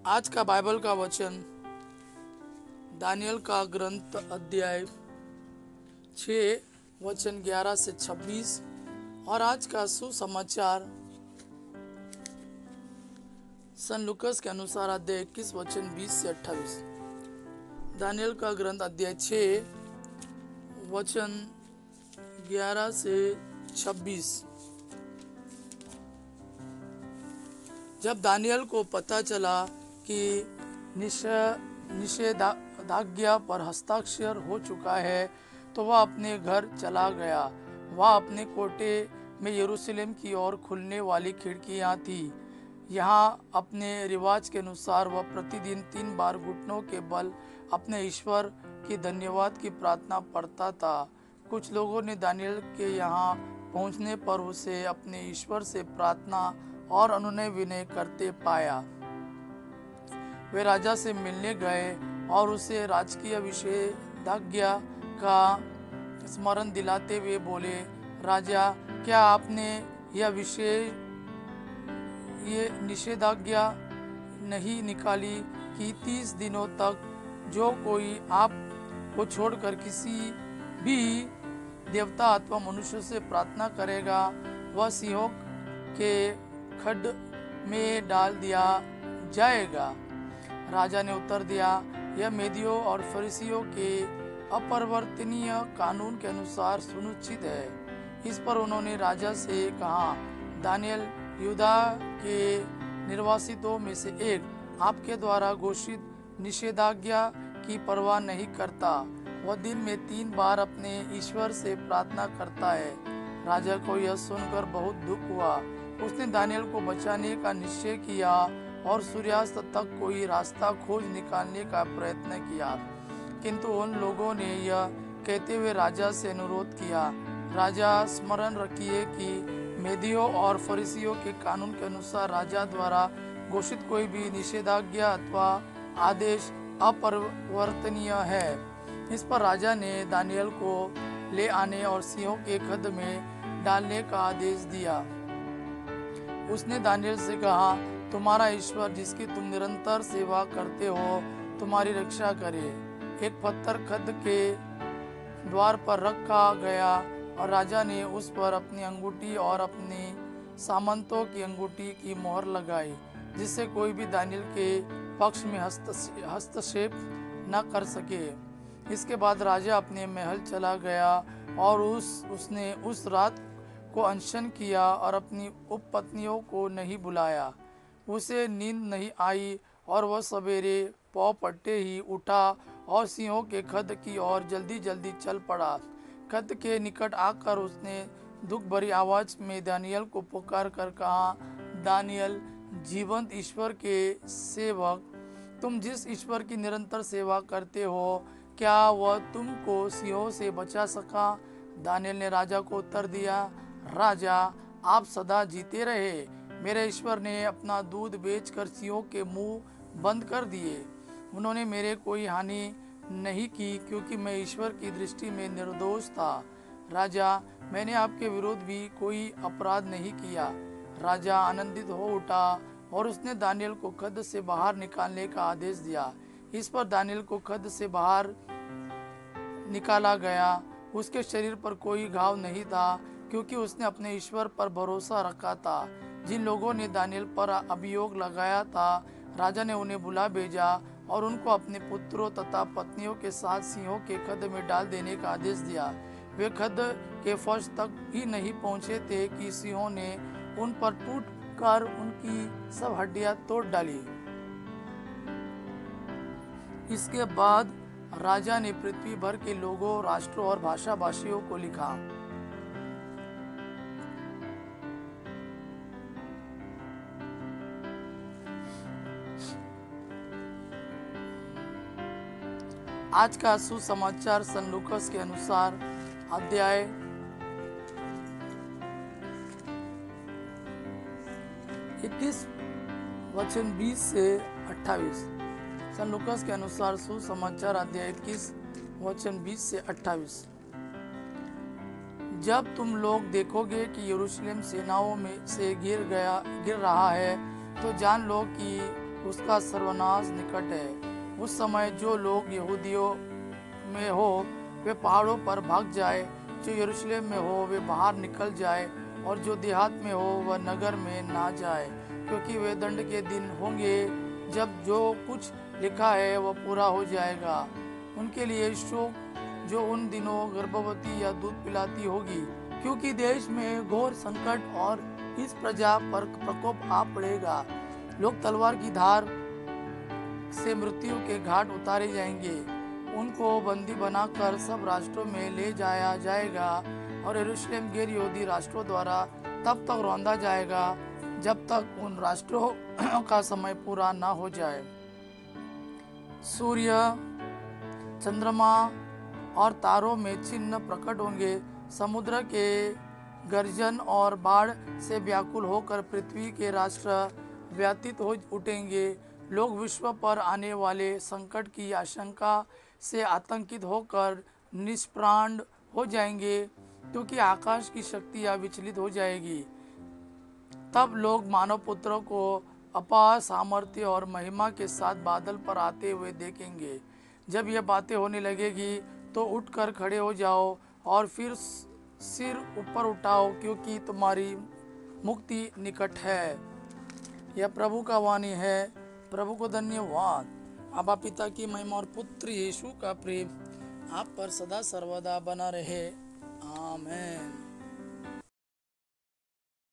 आज का बाइबल का वचन दानियल का ग्रंथ अध्याय 6 वचन 11 से 26 और आज का सुसमाचार सन लुकस के अनुसार अध्याय 21 वचन 20 से 28। दानियल का ग्रंथ अध्याय 6 वचन 11 से 26। जब दानियल को पता चला कि निषेधाज्ञा पर हस्ताक्षर हो चुका है तो वह अपने घर चला गया। वह अपने कोटे में यरूशलेम की ओर खुलने वाली खिड़कियां थी। यहाँ अपने रिवाज के अनुसार वह प्रतिदिन 3 बार घुटनों के बल अपने ईश्वर की धन्यवाद की प्रार्थना पढ़ता था। कुछ लोगों ने दानियल के यहाँ पहुँचने पर उसे अपने ईश्वर से प्रार्थना और अनुनय विनय करते पाया। वे राजा से मिलने गए और उसे राजकीय निषेधाज्ञा का स्मरण दिलाते हुए बोले, राजा, क्या आपने ये निषेधाज्ञा नहीं निकाली कि 30 दिनों तक जो कोई आप को छोड़कर किसी भी देवता अथवा मनुष्य से प्रार्थना करेगा वह सिंहों के खड्ड में डाल दिया जाएगा। राजा ने उत्तर दिया, यह मेदियों और फरीसियों के अपरिवर्तनीय कानून के अनुसार सुनिश्चित है। इस पर उन्होंने राजा से कहा, दानियल यूदा के निर्वासितों में से एक आपके द्वारा घोषित निषेधाज्ञा की परवाह नहीं करता। वह दिन में 3 बार अपने ईश्वर से प्रार्थना करता है। राजा को यह सुनकर बहुत दुख हुआ। उसने दानियल को बचाने का निश्चय किया और सूर्यास्त तक कोई रास्ता खोज निकालने का प्रयत्न किया, किंतु उन लोगों ने यह कहते हुए राजा से अनुरोध किया, राजा, स्मरण रखिए कि मेदियों और फरीसियों के कानून के अनुसार राजा द्वारा घोषित कोई भी निषेधाज्ञा अथवा आदेश अपरिवर्तनीय है। इस पर राजा ने दानियल को ले आने और सिंहों के खड्ड में डालने का आदेश दिया। उसने दानियल से कहा, तुम्हारा ईश्वर जिसकी तुम निरंतर सेवा करते हो तुम्हारी रक्षा करे। एक पत्थर खड्ड के द्वार पर रखा गया और राजा ने उस पर अपनी अंगूठी और अपनी सामंतों की अंगूठी की मोहर लगाई, जिससे कोई भी दानियल के पक्ष में हस्तक्षेप न कर सके। इसके बाद राजा अपने महल चला गया और उसने उस रात को अनशन किया और अपनी उपपत्नियों को नहीं बुलाया। उसे नींद नहीं आई और वह सवेरे पौ पड़ते ही उठा और सिंहों के खड्ड की ओर जल्दी जल्दी चल पड़ा। खड्ड के निकट आकर उसने दुख भरी आवाज में दानियल को पुकार कर कहा, दानियल, जीवंत ईश्वर के सेवक, तुम जिस ईश्वर की निरंतर सेवा करते हो, क्या वह तुमको सिंहों से बचा सका? दानियल ने राजा को उत्तर दिया, राजा, आप सदा जीते रहे। मेरे ईश्वर ने अपना दूध बेचकर सिंहों के मुंह बंद कर दिए। उन्होंने मेरे कोई हानि नहीं की, क्योंकि मैं ईश्वर की दृष्टि में निर्दोष था। राजा, मैंने आपके विरुद्ध भी कोई अपराध नहीं किया। राजा आनंदित हो उठा और उसने दानियल को खड्ड से बाहर निकालने का आदेश दिया। इस पर दानियल को खड्ड से बाहर निकाला गया। उसके शरीर पर कोई घाव नहीं था, क्योंकि उसने अपने ईश्वर पर भरोसा रखा था। जिन लोगों ने दानियल पर अभियोग लगाया था, राजा ने उन्हें बुला भेजा और उनको अपने पुत्रों तथा पत्नियों के साथ सिंहों के खड्ड में डाल देने का आदेश दिया। वे खड्ड के फर्श तक भी नहीं पहुंचे थे कि सिंहों ने उन पर टूट कर उनकी सब हड्डियां तोड़ डाली। इसके बाद राजा ने पृथ्वी भर के लोगों, राष्ट्रों और भाषा भाषियों को लिखा, आज का सुसमाचार सन लूकस के अनुसार अध्याय 21 वचन 20 से 28। सन लूकस के अनुसार सुसमाचार अध्याय 21 वचन 20 से 28। जब तुम लोग देखोगे कि यरूशलेम सेनाओं में से गिर रहा है, तो जान लो कि उसका सर्वनाश निकट है। उस समय जो लोग यहूदियों में हो वे पहाड़ों पर भाग जाए, जो यरूशलेम में हो वे बाहर निकल जाए, और जो देहात में हो वह नगर में ना जाए, क्योंकि वे दंड के दिन होंगे जब जो कुछ लिखा है वह पूरा हो जाएगा। उनके लिए शोक जो उन दिनों गर्भवती या दूध पिलाती होगी, क्योंकि देश में घोर संकट और इस प्रजा पर प्रकोप आ पड़ेगा। लोग तलवार की धार से मृत्यु के घाट उतारे जाएंगे। उनको बंदी बनाकर सब राष्ट्रों में ले जाया जाएगा, और यरूशलेम गैर यहूदी राष्ट्रों द्वारा तब तक रौंदा जाएगा जब तक उन राष्ट्रों का समय पूरा न हो जाए। सूर्य, चंद्रमा और तारों में चिन्ह प्रकट होंगे। समुद्र के गर्जन और बाढ़ से व्याकुल होकर पृथ्वी के राष्ट्र व्यतीत हो उठेंगे। लोग विश्व पर आने वाले संकट की आशंका से आतंकित होकर निष्प्राण हो जाएंगे, क्योंकि आकाश की शक्तियाँ विचलित हो जाएगी। तब लोग मानव पुत्र को अपार सामर्थ्य और महिमा के साथ बादल पर आते हुए देखेंगे। जब यह बातें होने लगेगी तो उठकर खड़े हो जाओ और फिर सिर ऊपर उठाओ, क्योंकि तुम्हारी मुक्ति निकट है। यह प्रभु का वाणी है। प्रभु को धन्यवाद। आबा पिता की महिमा और पुत्र यीशु का प्रेम आप पर सदा सर्वदा बना रहे। आमीन।